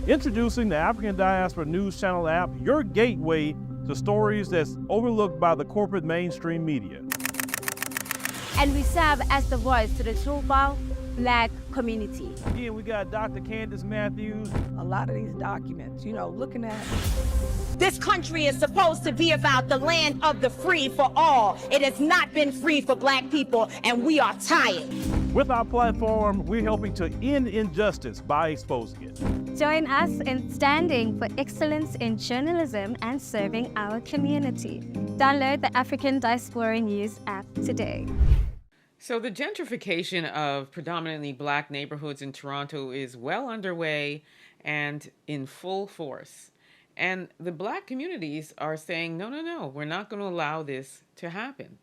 Introducing the African Diaspora News Channel app, your gateway to stories that's overlooked by the corporate mainstream media. And we serve as the voice to the so-called Black community. Again, we got Dr. Candace Matthews. A lot of these documents, looking at. This country is supposed to be about the land of the free for all. It has not been free for Black people, and we are tired. With our platform, we're helping to end injustice by exposing it. Join us in standing for excellence in journalism and serving our community. Download the African Diaspora News app today. So the gentrification of predominantly Black neighborhoods in Toronto is well underway and in full force. And the Black communities are saying, no, we're not going to allow this to happen.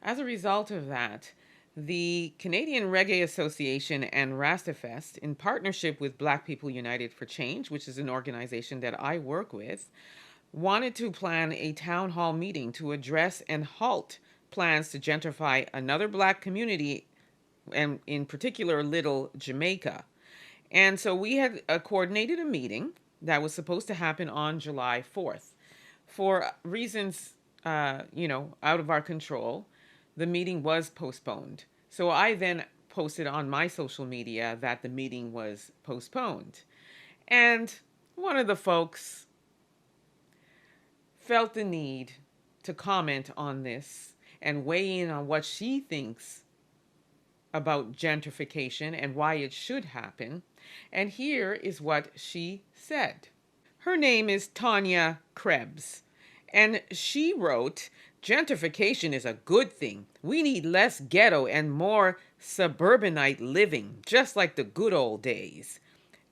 As a result of that, the Canadian Reggae Association and Rastafest, in partnership with Black People United for Change, which is an organization that I work with, wanted to plan a town hall meeting to address and halt plans to gentrify another Black community, and in particular, Little Jamaica. And so we had coordinated a meeting that was supposed to happen on July 4th. For reasons, out of our control, the meeting was postponed. So I then posted on my social media that the meeting was postponed. And one of the folks felt the need to comment on this and weigh in on what she thinks about gentrification and why it should happen. And here is what she said. Her name is Tanya Krebs, and she wrote, "Gentrification is a good thing. We need less ghetto and more suburbanite living, just like the good old days."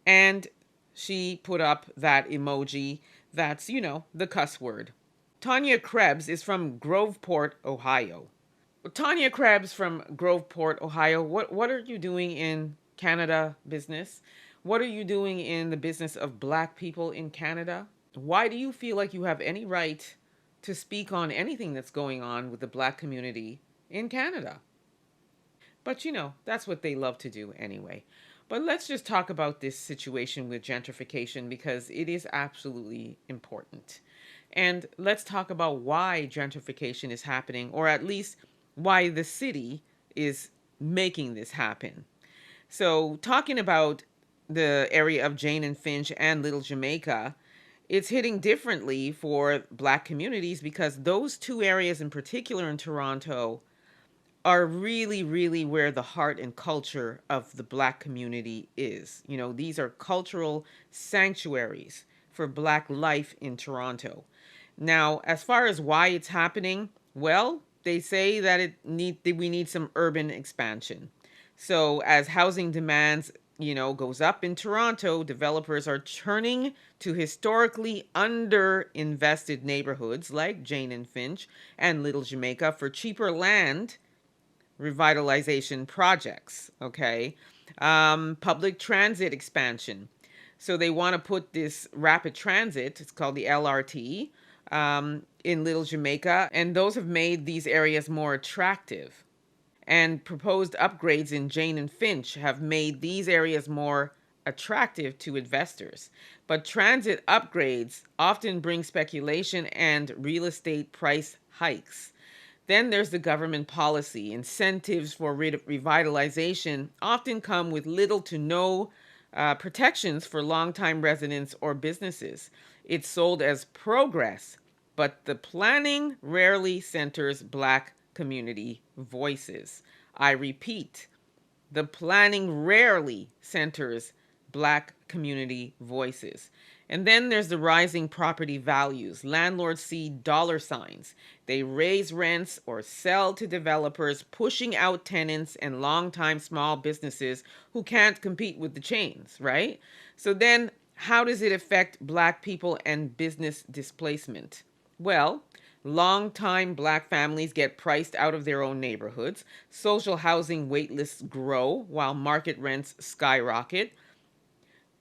And she put up that emoji that's, the cuss word. Tanya Krebs is from Groveport, Ohio. Tanya Krebs from Groveport, Ohio, what are you doing in Canada business? What are you doing in the business of Black people in Canada? Why do you feel like you have any right to speak on anything that's going on with the Black community in Canada? But that's what they love to do anyway. But let's just talk about this situation with gentrification because it is absolutely important. And let's talk about why gentrification is happening, or at least why the city is making this happen. So talking about the area of Jane and Finch and Little Jamaica, it's hitting differently for Black communities because those two areas in particular in Toronto are really, really where the heart and culture of the Black community is. These are cultural sanctuaries for Black life in Toronto. Now, as far as why it's happening, well, they say that we need some urban expansion. So as housing demands, goes up in Toronto, developers are turning to historically underinvested neighborhoods like Jane and Finch and Little Jamaica for cheaper land revitalization projects, okay? Public transit expansion. So they want to put this rapid transit, it's called the LRT, in Little Jamaica, and those have made these areas more attractive. And proposed upgrades in Jane and Finch have made these areas more attractive to investors. But transit upgrades often bring speculation and real estate price hikes. Then there's the government policy. Incentives for revitalization often come with little to no protections for longtime residents or businesses. It's sold as progress, but the planning rarely centers Black community voices. I repeat, the planning rarely centers Black community voices. And then there's the rising property values. Landlords see dollar signs. They raise rents or sell to developers, pushing out tenants and longtime small businesses who can't compete with the chains, right? So then how does it affect Black people and business displacement? Well, longtime Black families get priced out of their own neighborhoods. Social housing waitlists grow while market rents skyrocket.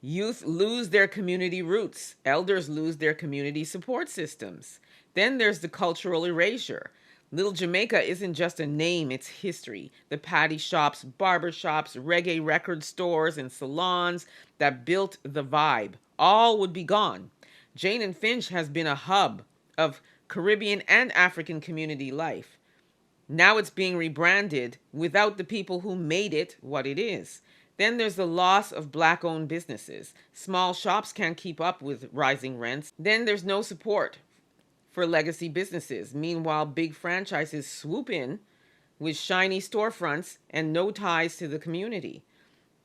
Youth lose their community roots. Elders lose their community support systems. Then there's the cultural erasure. Little Jamaica isn't just a name, it's history. The patty shops, barber shops, reggae record stores, and salons that built the vibe all would be gone. Jane and Finch has been a hub of Caribbean and African community life. Now it's being rebranded without the people who made it what it is. Then there's the loss of Black-owned businesses. Small shops can't keep up with rising rents. Then there's no support for legacy businesses. Meanwhile, big franchises swoop in with shiny storefronts and no ties to the community.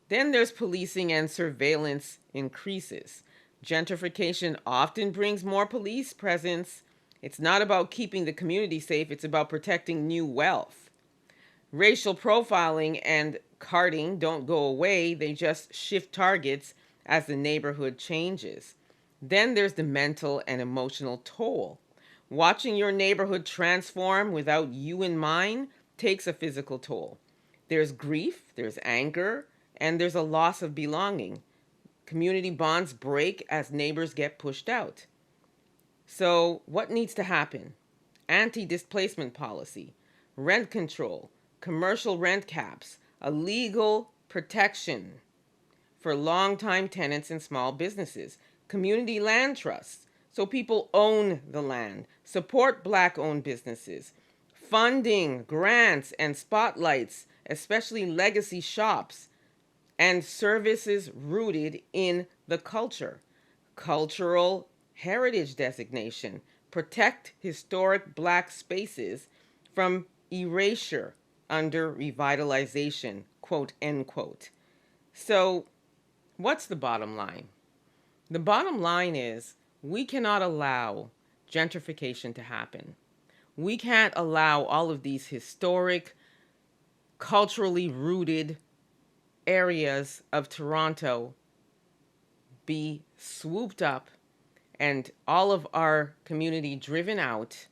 Then there's policing and surveillance increases. Gentrification often brings more police presence. It's not about keeping the community safe, it's about protecting new wealth. Racial profiling and carding don't go away, they just shift targets as the neighborhood changes. Then there's the mental and emotional toll. Watching your neighborhood transform without you in mind takes a physical toll. There's grief, there's anger, and there's a loss of belonging. Community bonds break as neighbors get pushed out. So what needs to happen? Anti-displacement policy, rent control, commercial rent caps, a legal protection for long-time tenants and small businesses, community land trusts, so people own the land, support Black-owned businesses, funding, grants, and spotlights, especially legacy shops, and services rooted in the culture. Cultural heritage designation, protect historic Black spaces from erasure under revitalization, quote, end quote. So what's the bottom line? The bottom line is we cannot allow gentrification to happen. We can't allow all of these historic, culturally rooted areas of Toronto be swooped up and all of our community driven out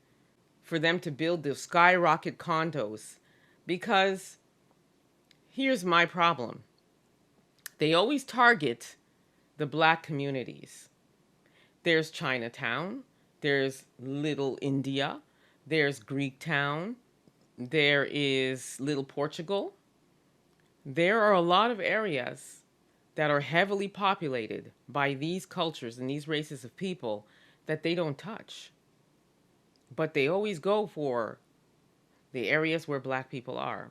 for them to build the skyrocket condos. Because here's my problem. They always target the Black communities. There's Chinatown, there's Little India, there's Greektown, there is Little Portugal. There are a lot of areas that are heavily populated by these cultures and these races of people that they don't touch. But they always go for the areas where Black people are.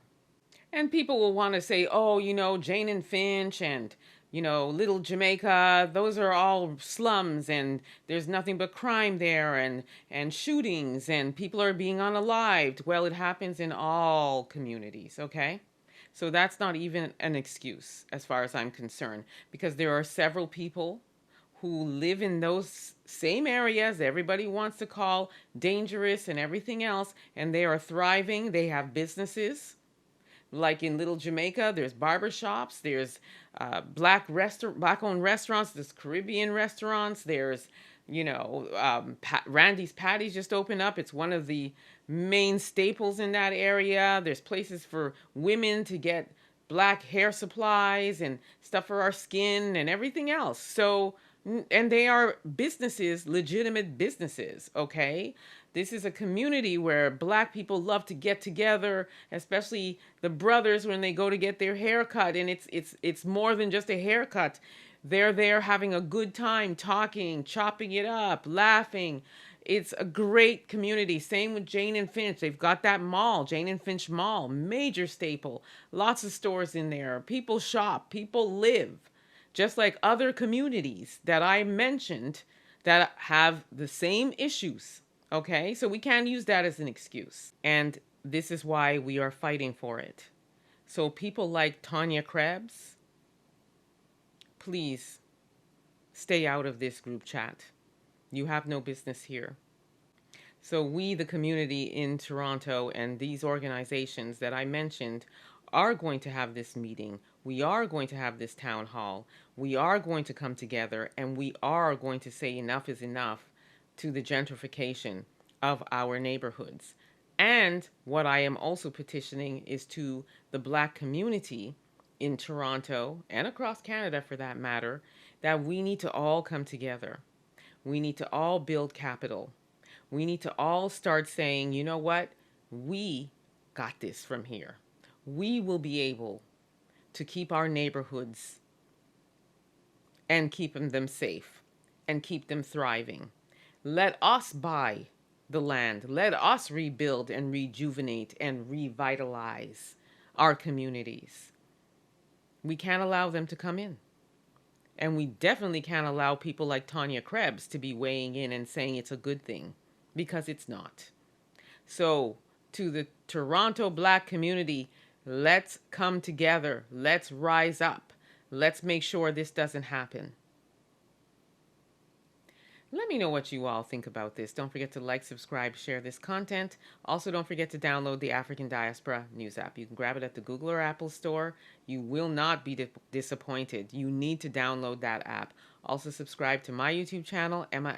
And people will want to say, oh, you know, Jane and Finch and, you know, Little Jamaica, those are all slums and there's nothing but crime there and shootings and people are being unalived. Well, it happens in all communities, okay? So that's not even an excuse as far as I'm concerned, because there are several people who live in those same areas everybody wants to call dangerous and everything else, and they are thriving. They have businesses. Like in Little Jamaica, there's barbershops, there's Black-owned restaurants, there's Caribbean restaurants, there's, you know, Randy's Patties just opened up. It's one of the main staples in that area. There's places for women to get Black hair supplies and stuff for our skin and everything else. So, and they are businesses, legitimate businesses, okay? This is a community where Black people love to get together, especially the brothers when they go to get their hair cut. And it's more than just a haircut. They're there having a good time, talking, chopping it up, laughing. It's a great community. Same with Jane and Finch. They've got that mall, Jane and Finch Mall, major staple. Lots of stores in there. People shop, people live. Just like other communities that I mentioned that have the same issues. Okay, so we can't use that as an excuse. And this is why we are fighting for it. So people like Tanya Krebs, please stay out of this group chat. You have no business here. So we, the community in Toronto, and these organizations that I mentioned are going to have this meeting. We are going to have this town hall. We are going to come together and we are going to say enough is enough to the gentrification of our neighborhoods. And what I am also petitioning is to the Black community in Toronto and across Canada for that matter, that we need to all come together. We need to all build capital. We need to all start saying, you know what? We got this from here. We will be able to keep our neighborhoods and keep them safe. and keep them thriving. Let us buy the land. Let us rebuild and rejuvenate and revitalize our communities. We can't allow them to come in. And we definitely can't allow people like Tanya Krebs to be weighing in and saying it's a good thing, because it's not. So, to the Toronto Black community, let's come together. Let's rise up. Let's make sure this doesn't happen. Let me know what you all think about this. Don't forget to like, subscribe, share this content. Also, don't forget to download the African Diaspora News app. You can grab it at the Google or Apple store. You will not be disappointed. You need to download that app. Also, subscribe to my YouTube channel, Emma